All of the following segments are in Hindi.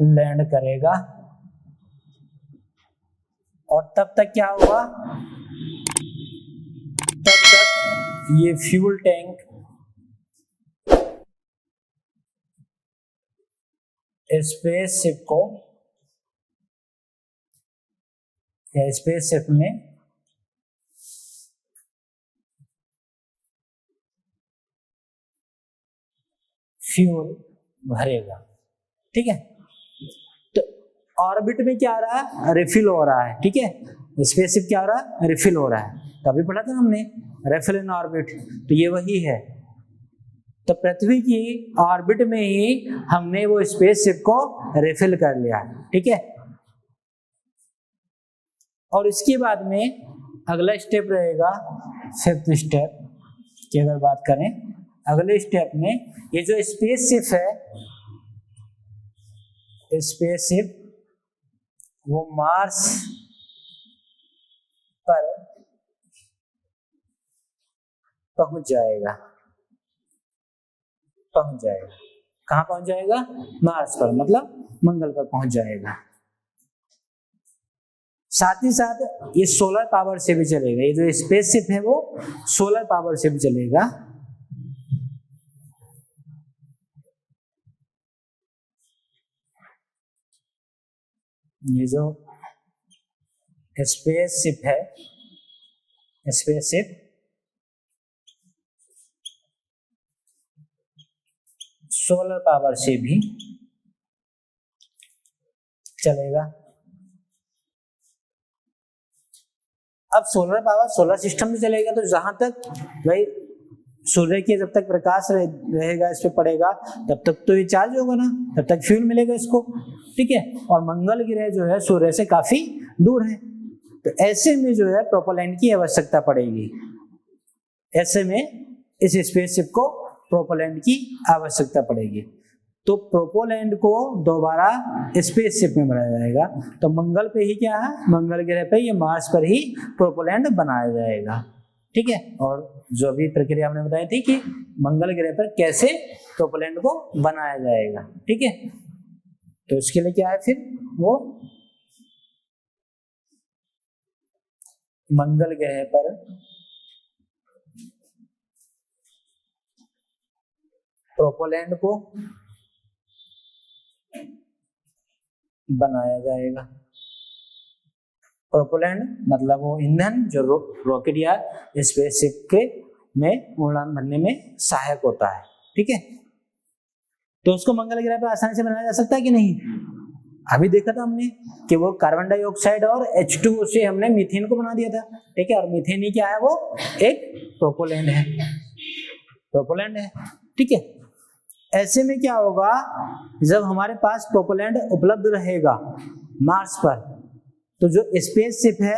लैंड करेगा और तब तक क्या होगा, तब तक ये फ्यूल टैंक स्पेसशिप को या स्पेसशिप में फ्यूल भरेगा। ठीक है, तो ऑर्बिट में क्या आ रहा है, रिफिल हो रहा है। ठीक है, स्पेसशिप क्या हो रहा है, रिफिल हो रहा है। तो अभी पढ़ा था हमने रिफिल इन ऑर्बिट, तो ये वही है। तो पृथ्वी की ऑर्बिट में ही हमने वो स्पेसशिप को रिफिल कर लिया। ठीक है, और इसके बाद में अगला स्टेप रहेगा, फिफ्थ स्टेप की अगर बात करें, अगले स्टेप में ये जो स्पेसशिप है, स्पेसशिप वो मार्स पर पहुंच जाएगा। कहां पहुंच जाएगा, मार्स पर, मतलब मंगल पर पहुंच जाएगा। साथ ही साथ ये सोलर पावर से भी चलेगा। ये जो स्पेसशिप है वो सोलर पावर से भी चलेगा। ये जो स्पेसशिप है, स्पेसशिप सोलर पावर से भी चलेगा। अब सोलर पावर सोलर सिस्टम में चलेगा, तो जहां तक भाई सूर्य के जब तक प्रकाश रहेगा, इस पे पड़ेगा, तब तक तो ये चार्ज होगा ना, तब तक फ्यूल मिलेगा इसको। ठीक है, और मंगल ग्रह जो है सूर्य से काफी दूर है, तो ऐसे में जो है प्रोपेलेंट की आवश्यकता पड़ेगी। ऐसे में इस स्पेसशिप को प्रोपेलेंट की आवश्यकता पड़ेगी। तो प्रोपेलेंट को दोबारा स्पेसशिप में बनाया जाएगा। तो मंगल पे ही क्या है, मंगल ग्रह पे, ये मार्स पर ही प्रोपेलेंट बनाया जाएगा। ठीक है, और जो भी प्रक्रिया हमने बताई थी कि मंगल ग्रह पर कैसे प्रोपेलेंट को बनाया जाएगा। ठीक है, तो इसके लिए क्या है फिर, वो मंगल ग्रह पर प्रोपेलेंट को बनाया जाएगा। प्रोपेलेंट मतलब वो ईंधन जो रॉकेट या स्पेसशिप के में उड़ान भरने में सहायक होता है। ठीक है, तो उसको मंगल ग्रह पर आसानी से बनाया जा सकता है कि नहीं। अभी देखा था हमने कि वो कार्बन डाइऑक्साइड और H2O से हमने मीथेन को बना दिया था। ठीक है, और मीथेन ही क्या है, वो एक प्रोपेलेंट है, प्रोपेलेंट है। ठीक है, ऐसे में क्या होगा, जब हमारे पास प्रोपेलेंट उपलब्ध रहेगा मार्स पर, तो जो स्पेसशिप है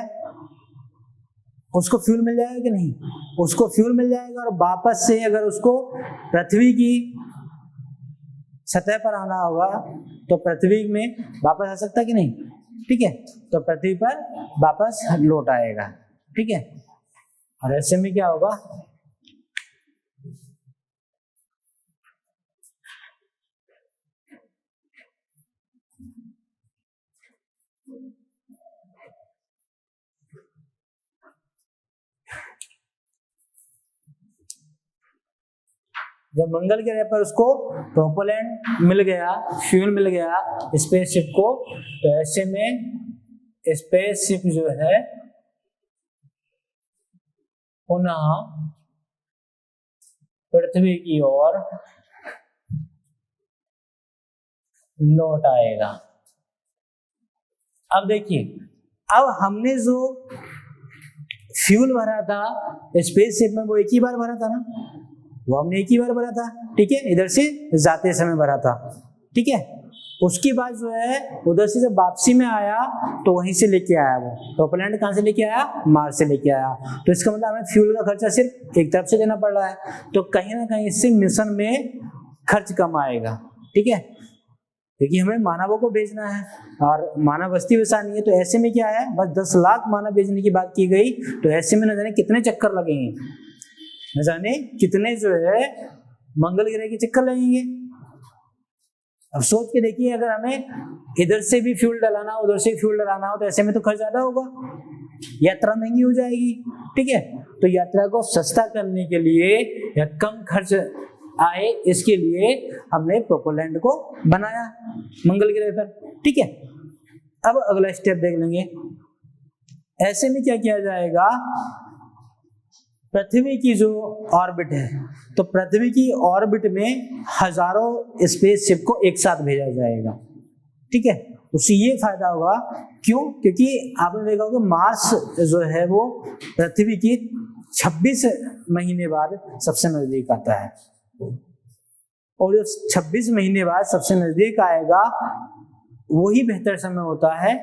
उसको फ्यूल मिल जाएगा कि नहीं, उसको फ्यूल मिल जाएगा। और वापस से अगर उसको पृथ्वी की सतह पर आना होगा तो पृथ्वी में वापस आ सकता है कि नहीं। ठीक है, तो पृथ्वी पर वापस लौट आएगा। ठीक है, और ऐसे में क्या होगा, जब मंगल ग्रह पर उसको प्रोपेलेंट मिल गया, फ्यूल मिल गया स्पेसशिप को, तो ऐसे में स्पेसशिप जो है पुनः पृथ्वी की ओर लौट आएगा। अब देखिए, अब हमने जो फ्यूल भरा था स्पेसशिप में वो एक ही बार भरा था ना, वो हमने एक ही बार भरा था। ठीक है, इधर से जाते समय भरा था। ठीक है, उसके बाद जो है उधर से जब वापसी में आया तो वहीं से लेके आया, वो प्रोपेलेंट कहां से लेके आया, मार्स से लेके आया। तो इसका मतलब हमें फ्यूल का खर्चा सिर्फ एक तरफ से देना पड़ रहा है, तो कहीं ना कहीं इससे मिशन में खर्च कम आएगा। ठीक है, क्योंकि हमें मानवों को भेजना है और मानव बस्ती वैसा नहीं है। तो ऐसे में क्या है, बस 10 लाख मानव भेजने की बात की गई, तो ऐसे में न जाने कितने चक्कर लगेंगे, न जाने कितने जो है मंगल ग्रह के चक्कर लगेंगे। अब सोच के देखिए, अगर हमें इधर से भी फ्यूल डलाना हो, उधर से फ्यूल डलाना हो, तो ऐसे में तो खर्च ज्यादा होगा, यात्रा महंगी हो जाएगी। ठीक है, तो यात्रा को सस्ता करने के लिए या कम खर्च आए, इसके लिए हमने प्रोपेलैंट को बनाया मंगल ग्रह पर। ठीक है, अब अगला स्टेप देख लेंगे। ऐसे में क्या किया जाएगा, पृथ्वी की जो ऑर्बिट है, तो पृथ्वी की ऑर्बिट में हजारों स्पेसशिप को एक साथ भेजा जाएगा। ठीक है, उससे ये फायदा होगा, क्यों? क्योंकि आपने देखा होगा मार्स जो है वो पृथ्वी की 26 महीने बाद सबसे नजदीक आता है, और जो 26 महीने बाद सबसे नजदीक आएगा, वही बेहतर समय होता है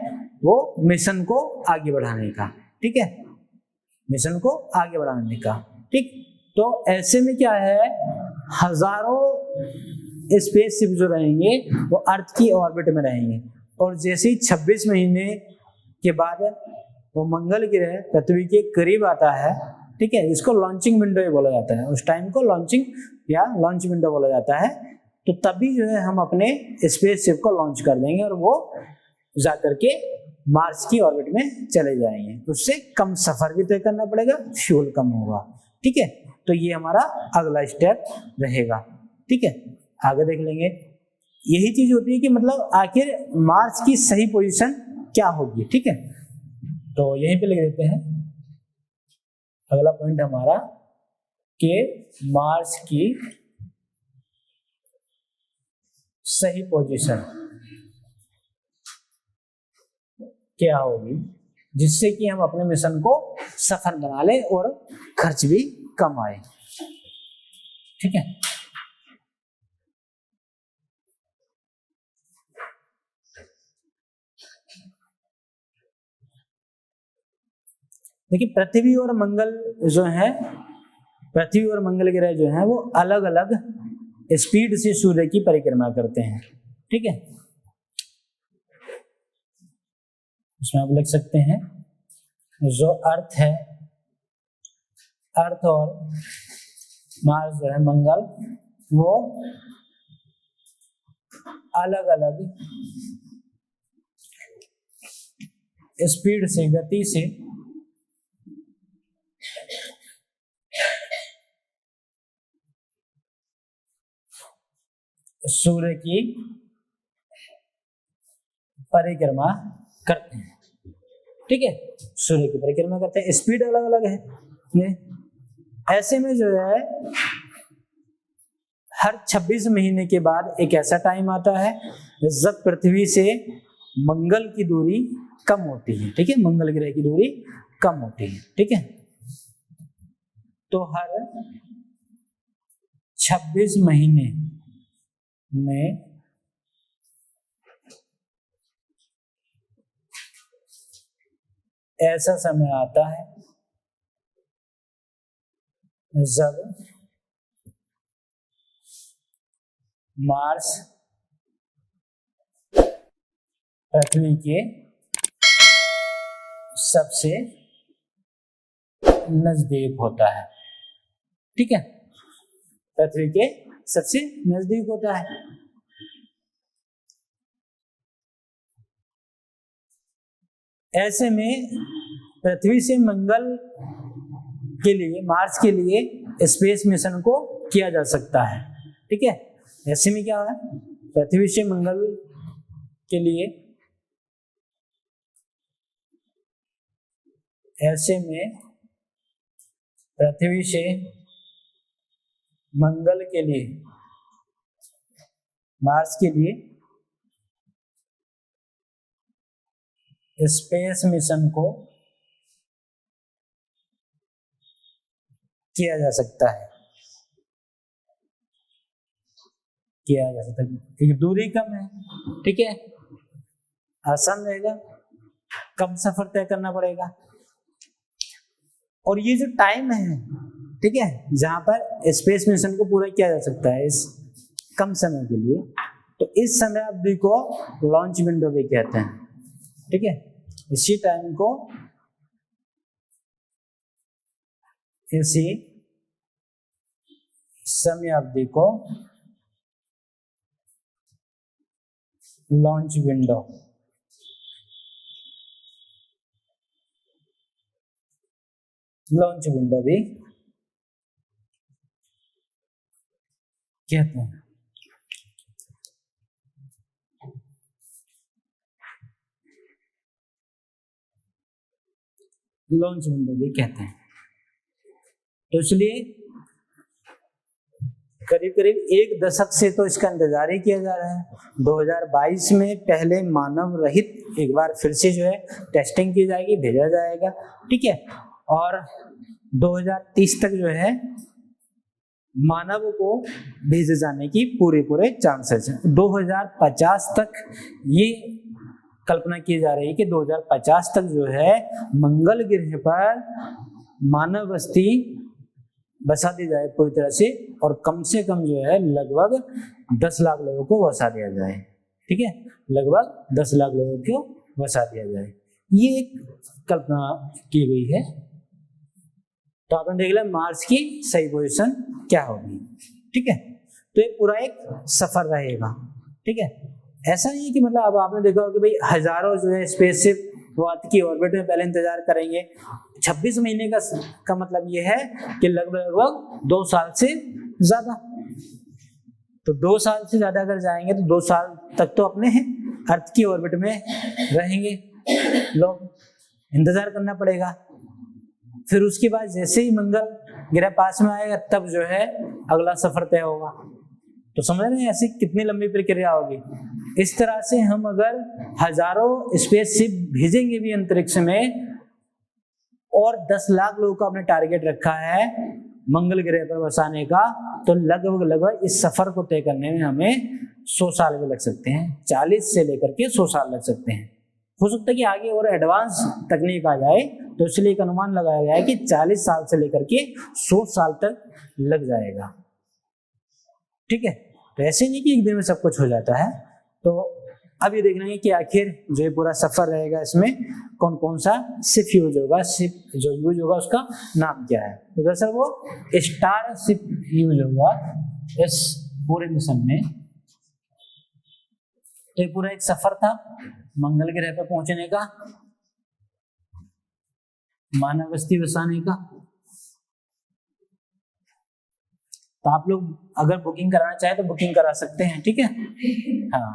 वो मिशन को आगे बढ़ाने का। ठीक है, मिशन को आगे बढ़ाने का। ठीक, तो ऐसे में क्या है, हजारों स्पेसशिप जो रहेंगे वो अर्थ की ऑर्बिट में रहेंगे, और जैसे ही 26 महीने के बाद वो मंगल ग्रह पृथ्वी के करीब आता है, ठीक है, इसको लॉन्चिंग विंडो बोला जाता है, उस टाइम को लॉन्चिंग या लॉन्च विंडो बोला जाता है। तो तभी जो है हम अपने स्पेसशिप को लॉन्च कर देंगे और वो जाकर के मार्स की ऑर्बिट में चले जाएंगे। उससे कम सफर भी तय करना पड़ेगा, फ्यूल कम होगा। ठीक है, तो ये हमारा अगला स्टेप रहेगा। ठीक है, आगे देख लेंगे। यही चीज होती है कि मतलब आखिर मार्स की सही पोजीशन क्या होगी। ठीक है, तो यहीं पे लिख देते हैं अगला पॉइंट हमारा कि मार्स की सही पोजीशन क्या होगी, जिससे कि हम अपने मिशन को सफल बना ले और खर्च भी कम आए। ठीक है, देखिए पृथ्वी और मंगल जो है, पृथ्वी और मंगल ग्रह जो है वो अलग अलग स्पीड से सूर्य की परिक्रमा करते हैं। ठीक है, इसमें आप लिख सकते हैं जो अर्थ है, अर्थ और मार्स जो है मंगल, वो अलग अलग स्पीड से, गति से सूर्य की परिक्रमा करते हैं। ठीक है, सूर्य की परिक्रमा करते हैं, स्पीड अलग अलग है। ऐसे में जो है हर 26 महीने के बाद एक ऐसा टाइम आता है जब पृथ्वी से मंगल की दूरी कम होती है। ठीक है, मंगल ग्रह की दूरी कम होती है। ठीक है, तो हर 26 महीने में ऐसा समय आता है जब मार्स पृथ्वी के सबसे नजदीक होता है। ठीक है, पृथ्वी के सबसे नजदीक होता है। ऐसे में पृथ्वी से मंगल के लिए, मार्स के लिए स्पेस मिशन को किया जा सकता है। ठीक है, ऐसे में क्या है, पृथ्वी से मंगल के लिए, ऐसे में पृथ्वी से मंगल के लिए, मार्स के लिए स्पेस मिशन को किया जा सकता है, किया जा सकता है क्योंकि दूरी कम है। ठीक है, आसान रहेगा, कम सफर तय करना पड़ेगा। और ये जो टाइम है, ठीक है, जहां पर स्पेस मिशन को पूरा किया जा सकता है इस कम समय के लिए, तो इस समय अवधि को लॉन्च विंडो भी कहते हैं। ठीक है, इसी टाइम को, इसी समय अवधि को लॉन्च विंडो, लॉन्च विंडो भी कहते हैं। लॉन्च विंडो भी कहते हैं। तो इसलिए करीब करीब एक दशक से तो इसका इंतजार ही किया जा रहा है। 2022 में पहले मानव रहित एक बार फिर से जो है टेस्टिंग की जाएगी, भेजा जाएगा, ठीक है। और 2030 तक जो है मानव को भेजे जाने की पूरे चांसेस हैं। 2050 तक ये कल्पना की जा रही है कि 2050 तक जो है मंगल ग्रह पर मानव बस्ती बसा दी जाए पूरी तरह से, और कम से कम जो है लगभग 10 लाख लोगों को बसा दिया जाए, ठीक है, लगभग 10 लाख लोगों को बसा दिया जाए। ये एक कल्पना की गई है। तो आपने देख लिया मार्स की सही पोजीशन क्या होगी, ठीक है। तो ये पूरा एक सफर रहेगा, ठीक है। ऐसा नहीं है कि मतलब अब आपने देखा होगा कि भाई हजारों जो है स्पेसशिप वो अर्थ की ऑर्बिट में पहले इंतजार करेंगे। 26 महीने का मतलब ये है कि लगभग 2 साल से ज्यादा। तो 2 साल से ज्यादा अगर जाएंगे तो 2 साल तक तो अपने अर्थ की ऑर्बिट में रहेंगे लोग, इंतजार करना पड़ेगा। फिर उसके बाद जैसे ही मंगल ग्रह पास में आएगा तब जो है अगला सफर तय होगा। तो समझ रहे हैं ऐसी कितनी लंबी प्रक्रिया होगी। इस तरह से हम अगर हजारों स्पेसशिप भेजेंगे भी अंतरिक्ष में और 10 लाख लोगों का अपने टारगेट रखा है मंगल ग्रह पर बसाने का, तो लगभग इस सफर को तय करने में हमें 100 साल भी लग सकते हैं। 40 से लेकर के 100 साल लग सकते हैं। हो सकता है कि आगे और एडवांस तकनीक आ जाए, तो इसलिए एक अनुमान लगाया गया है कि 40 साल से लेकर के 100 साल तक लग जाएगा, ठीक है। तो ऐसे नहीं कि एक दिन में सब कुछ हो जाता है। तो अब ये देखना है कि आखिर जो ये पूरा सफर रहेगा इसमें कौन कौन सा शिप यूज होगा, शिप जो यूज होगा उसका नाम क्या है। तो दरअसल वो स्टार शिप यूज होगा इस पूरे मिशन में। तो ये पूरा एक सफर था मंगल ग्रह पर पहुंचने का, मानव बस्ती बसाने का। तो आप लोग अगर बुकिंग कराना चाहे तो बुकिंग करा सकते हैं, ठीक है। हाँ,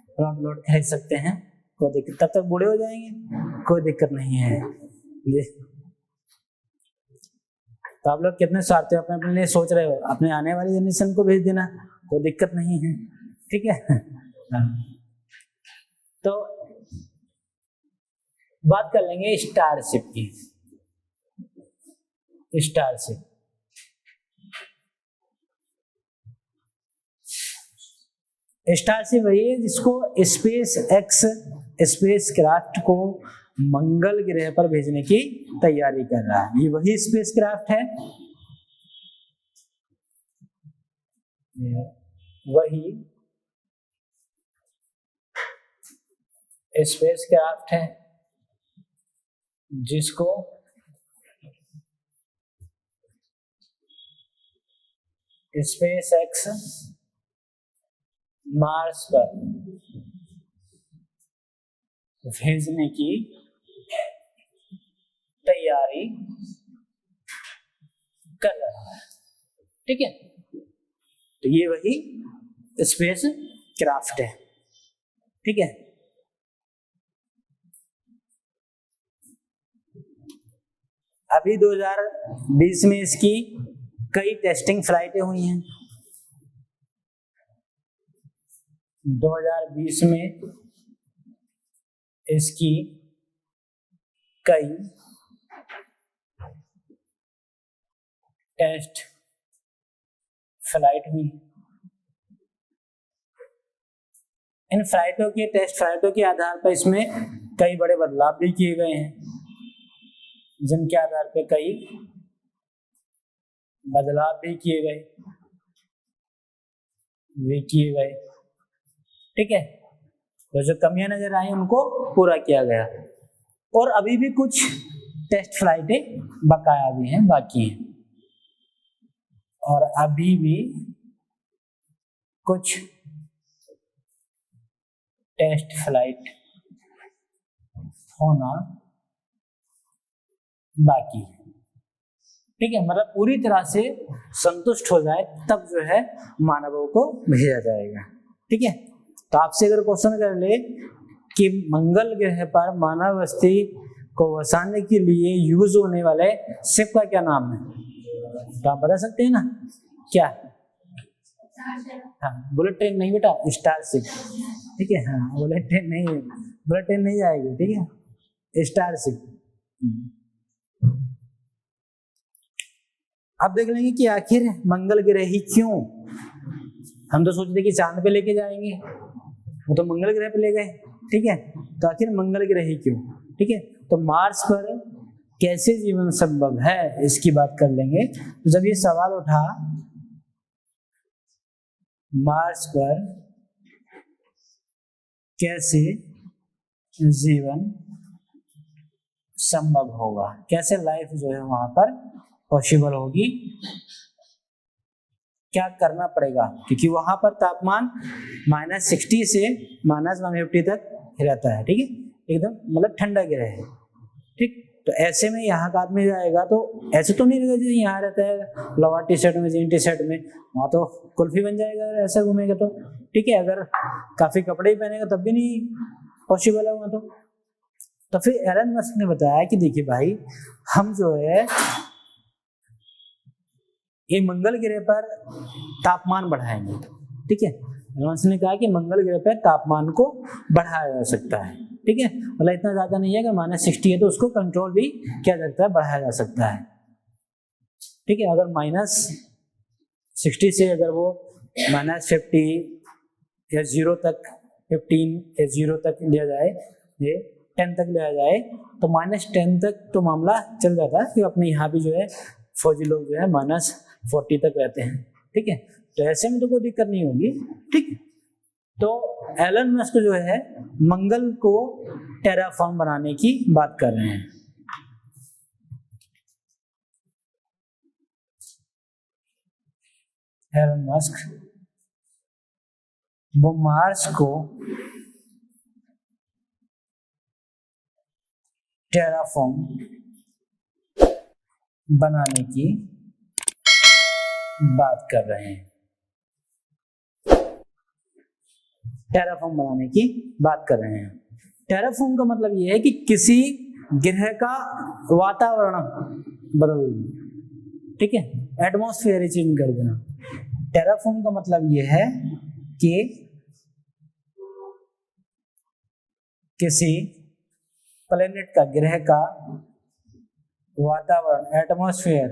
फ्रंट लोड खरीद सकते हैं, कोई दिक्कत, तब तक बूढ़े हो जाएंगे, कोई दिक्कत नहीं है। तो आप लोग कितने स्वार्थी अपने अपने लिए सोच रहे हो, अपने आने वाली जनरेशन को भेज देना, कोई दिक्कत नहीं है, ठीक है। तो बात कर लेंगे स्टारशिप की। स्टारशिप स्टारशिप वही है जिसको स्पेस एक्स स्पेस क्राफ्ट को मंगल ग्रह पर भेजने की तैयारी कर रहा है। ये वही स्पेस क्राफ्ट है, वही स्पेस क्राफ्ट है जिसको स्पेस एक्स मार्स पर भेजने की तैयारी कर रहा है, ठीक है। तो ये वही स्पेस क्राफ्ट है, ठीक है। अभी 2020 में इसकी कई टेस्टिंग फ्लाइटें हुई हैं। 2020 में इसकी कई टेस्ट फ्लाइट हुई। इन फ्लाइटों के टेस्ट फ्लाइटों के आधार पर इसमें कई बड़े बदलाव भी किए गए हैं, जिनके आधार पर कई बदलाव भी किए गए, ठीक है। तो जो कमियां नजर आई उनको पूरा किया गया, और अभी भी कुछ टेस्ट फ्लाइटें बकाया भी हैं, बाकी हैं, और अभी भी कुछ टेस्ट फ्लाइट होना बाकी है। ठीक है, मतलब पूरी तरह से संतुष्ट हो जाए तब जो है मानवों को भेजा जाएगा। ठीक है, तो आपसे अगर क्वेश्चन कर ले कि मंगल ग्रह पर मानव बस्ती को बसाने के लिए यूज होने वाले शिप का क्या नाम है, तो आप बता सकते हैं ना क्या? हाँ, बुलेट ट्रेन नहीं बेटा, स्टारशिप। ठीक है, हाँ बुलेट ट्रेन नहीं, बुलेट ट्रेन नहीं जाएगी। ठीक है, स्टारशिप। अब देख लेंगे कि आखिर मंगल ग्रह ही क्यों, हम तो सोचते कि चांद पे लेके जाएंगे, वो तो मंगल ग्रह पे ले गए। ठीक है, तो आखिर मंगल ग्रह ही क्यों। ठीक है, तो मार्स पर कैसे जीवन संभव है इसकी बात कर लेंगे। तो जब ये सवाल उठा मार्स पर कैसे जीवन संभव होगा, कैसे लाइफ जो है वहां पर पॉसिबल होगी, क्या करना पड़ेगा, क्योंकि वहां पर तापमान -60 से -150 तक रहता है। ठीक है, एकदम मतलब ठंडा ग्रह है। ठीक, तो ऐसे में यहाँ का आदमी जाएगा तो ऐसे तो नहीं रहेगा जैसे यहाँ रहता है लोअर टी शर्ट में, जीन टी शर्ट में, वहां तो कुल्फी बन जाएगा अगर ऐसा घूमेगा तो। ठीक है, अगर काफी कपड़े ही पहनेगा तब भी नहीं पॉसिबल है वहां तो फिर एलन मस्क ने बताया कि देखिए भाई, हम जो है ये मंगल ग्रह पर तापमान बढ़ाएंगे। ठीक है, एलन मस्क ने कहा कि मंगल ग्रह पर तापमान को बढ़ाया जा सकता है। ठीक है, मतलब इतना ज्यादा नहीं है, अगर -60 है तो उसको कंट्रोल भी किया जा सकता है, बढ़ाया जा सकता है। ठीक है, अगर -60 से अगर वो -50 या 0 तक, 15 या 0 तक लिया जाए, ये 10 तक लिया जाए, तो -10 तक तो मामला चल जाता है कि अपने यहाँ भी जो है फौजी लोग जो है -40 तक रहते हैं। ठीक है, तो ऐसे में तो कोई दिक्कत नहीं होगी। ठीक है, तो एलन मस्क जो है मंगल को टेराफॉर्म बनाने की बात कर रहे हैं। एलन मस्क वो मार्स को टेराफॉर्म बनाने की बात कर रहे हैं। टेराफॉर्म बनाने की बात कर रहे हैं। टेराफॉर्म का मतलब यह है कि किसी ग्रह का वातावरण बदल देना। ठीक है, एटमॉस्फेयर ही चेंज कर देना। टेराफॉर्म का मतलब यह है कि किसी प्लेनेट का, ग्रह का वातावरण, एटमॉस्फेयर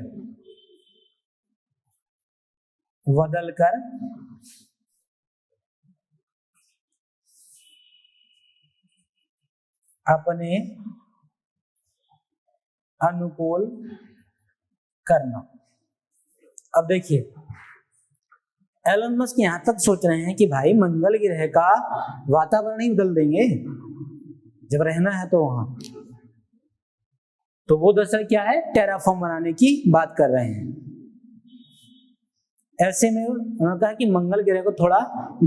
बदलकर अपने अनुकूल करना। अब देखिए, एलन मस्क यहां तक सोच रहे हैं कि भाई मंगल ग्रह का वातावरण ही बदल देंगे जब रहना है तो वहां, तो वो दरअसल क्या है, टेराफॉर्म बनाने की बात कर रहे हैं। ऐसे में उन्होंने कहा कि मंगल ग्रह को थोड़ा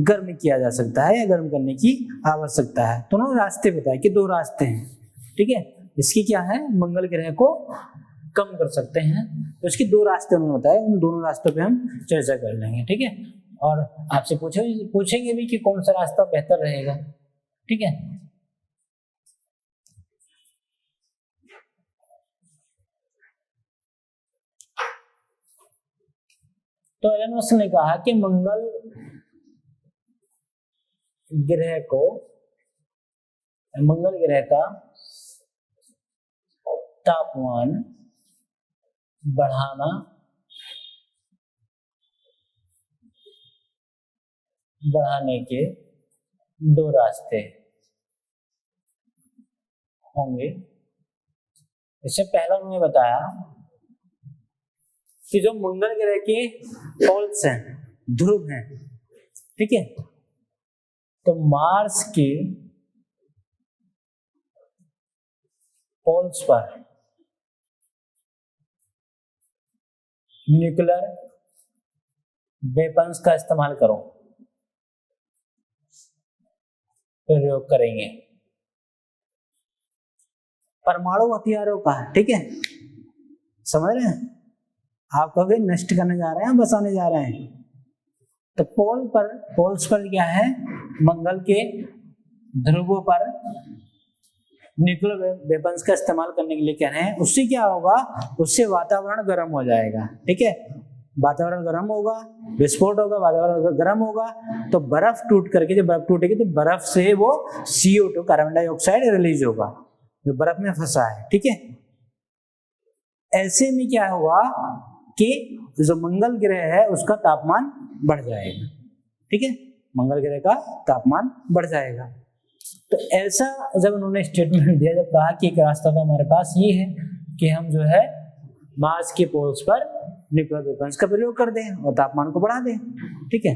गर्म किया जा सकता है या गर्म करने की आवश्यकता है। तो उन्होंने रास्ते बताए कि 2 रास्ते हैं। ठीक है, इसकी क्या है, मंगल ग्रह को कम कर सकते हैं, तो इसके 2 रास्ते उन्होंने बताए, उन दोनों रास्तों पे हम चर्चा कर लेंगे। ठीक है, और आपसे पूछेंगे भी कि कौन सा रास्ता बेहतर रहेगा। ठीक है, तो एलन मस्क ने कहा कि मंगल ग्रह को, मंगल ग्रह का तापमान बढ़ाना बढ़ाने के 2 रास्ते होंगे। इससे पहला उन्होंने बताया कि जो मंगल ग्रह के पोल्स हैं, ध्रुव हैं, ठीक है, तो मार्स के पोल्स पर न्यूक्लियर वेपन्स का इस्तेमाल करो। प्रयोग करेंगे, परमाणु हथियारों का, ठीक है, समझ रहे हैं। आप कभी नष्ट करने जा रहे हैं, बचाने जा रहे हैं। तो पोल्स पर क्या है, मंगल के ध्रुवों पर न्यूक्लियर वेपन्स का इस्तेमाल करने के लिए कह रहे हैं। उससे क्या होगा, उससे वातावरण गर्म हो जाएगा, ठीक है, वातावरण गर्म होगा, विस्फोट होगा, वातावरण गर्म होगा, तो बर्फ टूट करके, जब बर्फ टूटेगी तो बर्फ से वो CO2 कार्बन डाइऑक्साइड रिलीज होगा जो बर्फ में फंसा है, ठीक है। ऐसे में क्या हुआ कि जो मंगल ग्रह है उसका तापमान बढ़ जाएगा, ठीक है, मंगल ग्रह का तापमान बढ़ जाएगा। तो ऐसा जब उन्होंने स्टेटमेंट दिया, जब कहा कि एक रास्ता तो हमारे पास ये है कि हम जो है मार्स के पोल्स पर न्यूक्लियर वेपन्स का प्रयोग कर दें और तापमान को बढ़ा दें, ठीक है।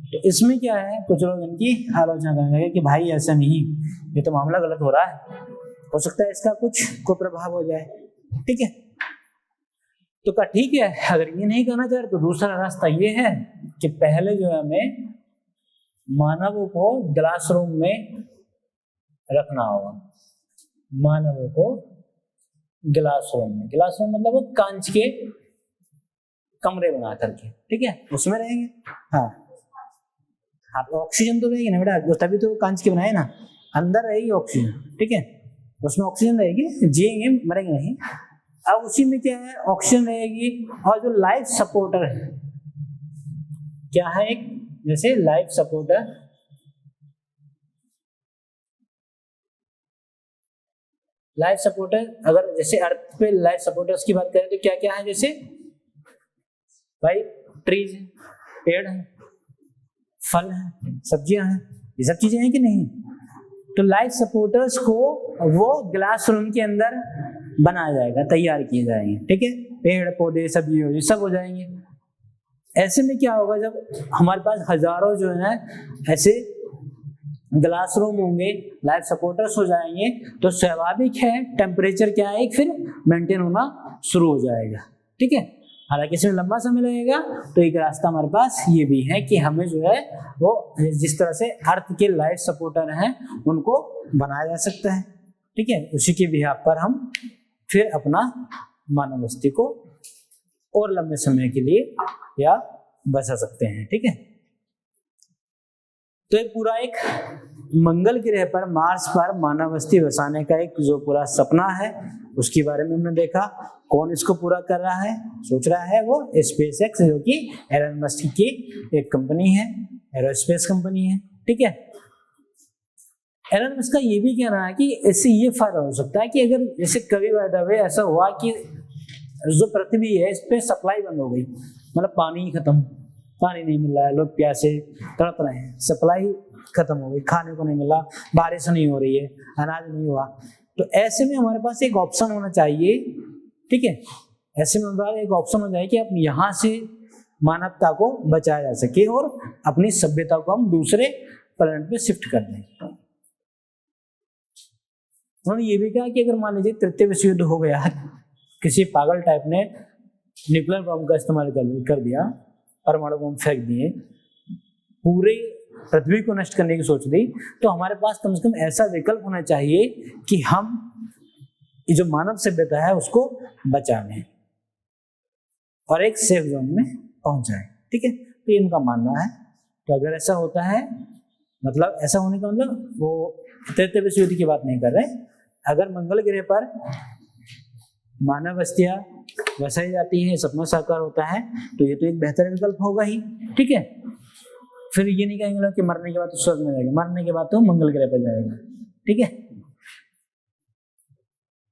तो इसमें क्या है, कुछ लोग इनकी आलोचना करने लगे कि भाई ऐसा नहीं, ये तो मामला गलत हो रहा है, हो सकता है इसका कुछ कुप्रभाव हो जाए, ठीक है। तो कहा ठीक है, अगर ये नहीं करना चाह रहे तो दूसरा रास्ता ये है कि पहले जो है हमें मानवों को ग्लास रूम में रखना होगा, मानवों को ग्लास रूम में, ग्लास रूम मतलब वो कांच के कमरे बना करके, ठीक है, उसमें रहेंगे। हाँ हाँ, तो ऑक्सीजन तो रहेगी ना बेटा, तभी तो कांच के बनाए ना, अंदर रहेगी ऑक्सीजन, ठीक है, उसमें ऑक्सीजन रहेगी, जिएंगे मरेंगे नहीं। अब उसी में क्या है, ऑक्सीजन रहेगी, और जो लाइफ सपोर्टर है क्या है, एक जैसे लाइफ सपोर्टर, लाइफ सपोर्टर अगर जैसे अर्थ पे लाइफ सपोर्टर्स की बात करें तो क्या क्या है, जैसे भाई ट्रीज, पेड़ है, फल है, सब्जियां हैं, ये सब चीजें हैं कि नहीं। तो लाइफ सपोर्टर्स को वो ग्लास रूम के अंदर बनाया जाएगा, तैयार किए जाएंगे, ठीक है, पेड़ पौधे सब्जी सब हो जाएंगे। ऐसे में क्या होगा, जब हमारे पास हजारों जो है ऐसे ग्लास रूम होंगे, लाइफ सपोर्टर्स हो जाएंगे, तो स्वाभाविक है टेम्परेचर क्या है फिर मेंटेन होना शुरू हो जाएगा, ठीक है। हालांकि इसमें लंबा समय लगेगा, तो एक रास्ता हमारे पास ये भी है कि हमें जो है वो जिस तरह से अर्थ के लाइफ सपोर्टर हैं उनको बनाया जा सकता है, ठीक है, उसी के बिहाफ पर हम फिर अपना मानव बस्ती को और लंबे समय के लिए या बचा सकते हैं, ठीक है। तो ये पूरा एक मंगल ग्रह पर, मार्स पर मानव बस्ती बसाने का एक जो पूरा सपना है उसके बारे में हमने देखा। कौन इसको पूरा कर रहा है, सोच रहा है, वो स्पेसएक्स, जो कि एलन मस्क की एक कंपनी है, एरोस्पेस कंपनी है, ठीक है। एलन मस्क का ये भी कहना है कि इससे ये फायदा हो सकता है कि अगर जैसे कभी बाय ऐसा हुआ कि जो पृथ्वी है इस पे सप्लाई बंद हो गई, मतलब पानी खत्म, पानी नहीं मिल रहा है, लोग प्यासे तड़प रहे हैं, सप्लाई खत्म हो गई, खाने को नहीं मिला, बारिश नहीं हो रही है, अनाज नहीं हुआ, तो ऐसे में हमारे पास एक ऑप्शन होना चाहिए, ठीक है, ऐसे में हमारे एक ऑप्शन हो जाए कि अब यहाँ से मानवता को बचाया जा सके और अपनी सभ्यता को हम दूसरे प्लेनेट पे शिफ्ट कर दें। उन्होंने ये भी कहा कि अगर मान लीजिए तृतीय विश्व युद्ध हो गया, किसी पागल टाइप ने न्यूक्लियर बम का इस्तेमाल कर दिया, परमाणु बम फेंक दिए, पूरे पृथ्वी को नष्ट करने की सोच दी, तो हमारे पास कम से कम ऐसा विकल्प होना चाहिए कि हम ये जो मानव सभ्यता है उसको बचा लें और एक सेफ जोन में पहुंच जाए, ठीक है। तो ये इनका मानना है। तो अगर ऐसा होता है, मतलब ऐसा होने का मतलब वो तृतीय विश्व युद्ध की बात नहीं कर रहे, अगर मंगल ग्रह पर मानव बस्तियां बसाई जाती हैं, सपना साकार होता है, तो ये तो एक बेहतर विकल्प होगा ही, ठीक है। फिर ये नहीं कहेंगे लोग कि मरने के बाद तो स्वर्ग में जाएगा, मरने के बाद तो मंगल ग्रह पर जाएगा, ठीक है,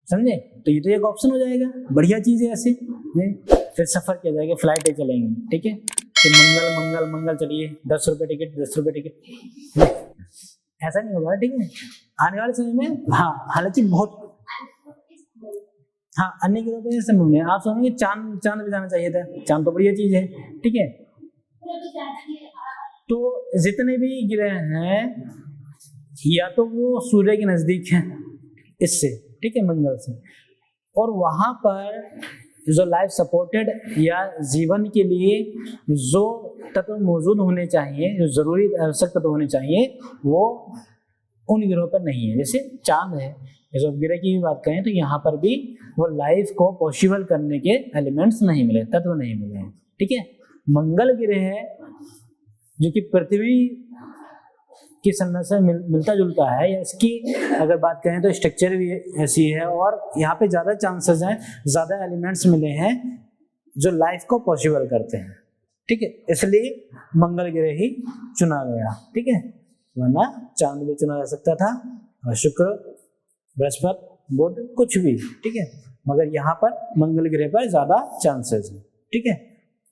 समझे। तो ये तो एक ऑप्शन हो जाएगा, बढ़िया चीज है ऐसे। फिर सफर किया जाएगा, फ्लाइटें चलेंगी, ठीक है, तो मंगल मंगल मंगल चलिए, 10 रुपए टिकट, 10 रुपए टिकट, ऐसा नहीं होगा, ठीक है। आने वाले समय में हाँ, हालांकि बहुत हाँ, अन्य ग्रहों पे संभव नहीं। आप सुनेंगे चांद पे जाना चाहिए था, चांद तो बढ़िया चीज है, ठीक है। तो जितने भी ग्रह हैं या तो वो सूर्य के नजदीक हैं इससे, ठीक है, मंगल से, और वहां पर जो लाइफ सपोर्टेड या जीवन के लिए जो तत्व मौजूद होने चाहिए, जो जरूरी आवश्यक तत्व होने चाहिए, वो उन ग्रहों पर नहीं है। जैसे चांद है, जैसे उपग्रह की भी बात करें तो यहाँ पर भी वो लाइफ को पॉसिबल करने के एलिमेंट्स नहीं मिले, तत्व नहीं मिले हैं, ठीक है। मंगल ग्रह है जो कि पृथ्वी की संरचना मिलता जुलता है, या इसकी अगर बात करें तो स्ट्रक्चर भी ऐसी है, और यहाँ पे ज्यादा चांसेस हैं, ज्यादा एलिमेंट्स मिले हैं जो लाइफ को पॉसिबल करते हैं, ठीक है, इसलिए मंगल ग्रह ही चुना गया, ठीक है, वरना चांद भी चुना जा सकता था, और शुक्र, बृहस्पति, बुध, कुछ भी, ठीक है, मगर यहाँ पर मंगल ग्रह पर ज्यादा चांसेस है, ठीक है।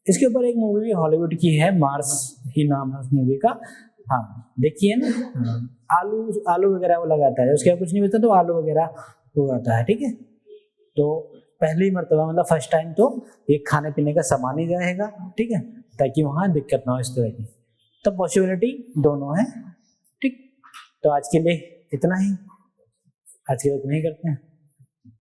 इसके ऊपर एक मूवी भी हॉलीवुड की है, मार्स ही नाम है उस मूवी का, हाँ देखिए ना, आलू वगैरह वो लगाता है, उसके बाद कुछ नहीं बचता तो आलू वगैरह उगाता है, ठीक है। तो पहली मर्तबा मतलब फर्स्ट टाइम तो ये खाने पीने का सामान ही रहेगा, ठीक है, ताकि वहाँ दिक्कत ना हो इस तरह की, तो पॉसिबिलिटी दोनों है, ठीक। तो आज के लिए इतना ही, आज के लिए इतना ही करते हैं।